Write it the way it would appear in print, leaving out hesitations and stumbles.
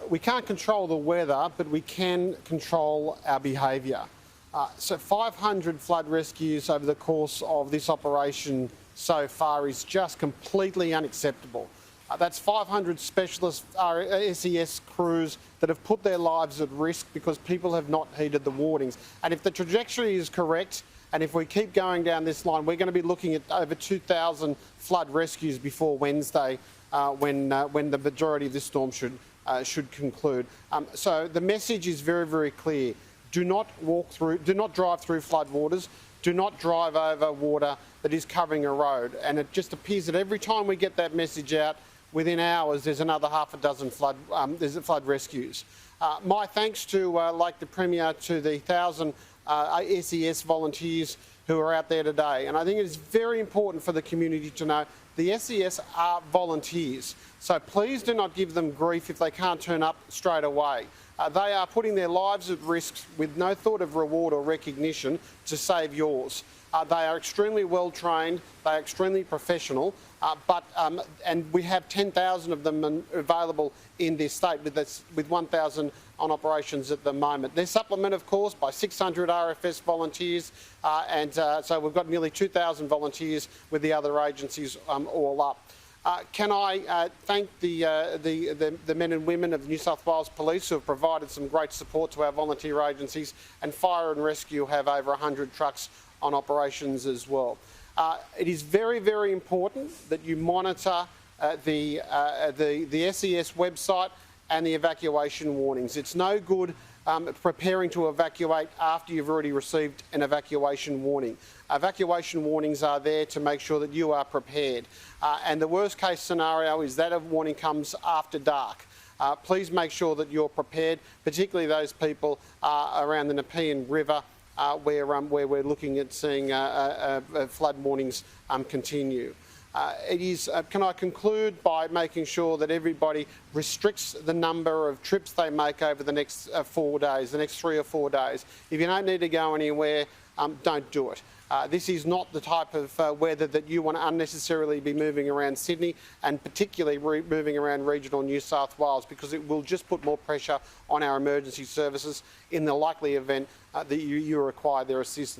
we can't control the weather, but we can control our behaviour. So 500 flood rescues over the course of this operation so far is just completely unacceptable. That's 500 specialist SES crews that have put their lives at risk because people have not heeded the warnings. And if the trajectory is correct, and if we keep going down this line, we're going to be looking at over 2,000 flood rescues before Wednesday, when the majority of this storm should conclude. So the message is very, very clear. Do not drive through flood waters. Do not drive over water that is covering a road. And it just appears that every time we get that message out, within hours, there's another half a dozen flood rescues. My thanks to, like the Premier, to the 1,000 SES volunteers who are out there today. And I think it is very important for the community to know the SES are volunteers. So please do not give them grief if they can't turn up straight away. They are putting their lives at risk with no thought of reward or recognition to save yours. They are extremely well trained, they are extremely professional, and we have 10,000 of them available in this state with 1,000 on operations at the moment. They're supplemented, of course, by 600 RFS volunteers, so we've got nearly 2,000 volunteers with the other agencies all up. Can I thank the men and women of New South Wales Police who have provided some great support to our volunteer agencies, and Fire and Rescue have over 100 trucks on operations as well. It is very, very important that you monitor the SES website and the evacuation warnings. It's no good preparing to evacuate after you've already received an evacuation warning. Evacuation warnings are there to make sure that you are prepared. And the worst case scenario is that a warning comes after dark. Please make sure that you're prepared, particularly those people around the Nepean River where we're looking at seeing flood warnings continue. Can I conclude by making sure that everybody restricts the number of trips they make over the next 4 days, the next 3 or 4 days. If you don't need to go anywhere, don't do it. This is not the type of weather that you want to unnecessarily be moving around Sydney, and particularly moving around regional New South Wales, because it will just put more pressure on our emergency services in the likely event that you require their assistance.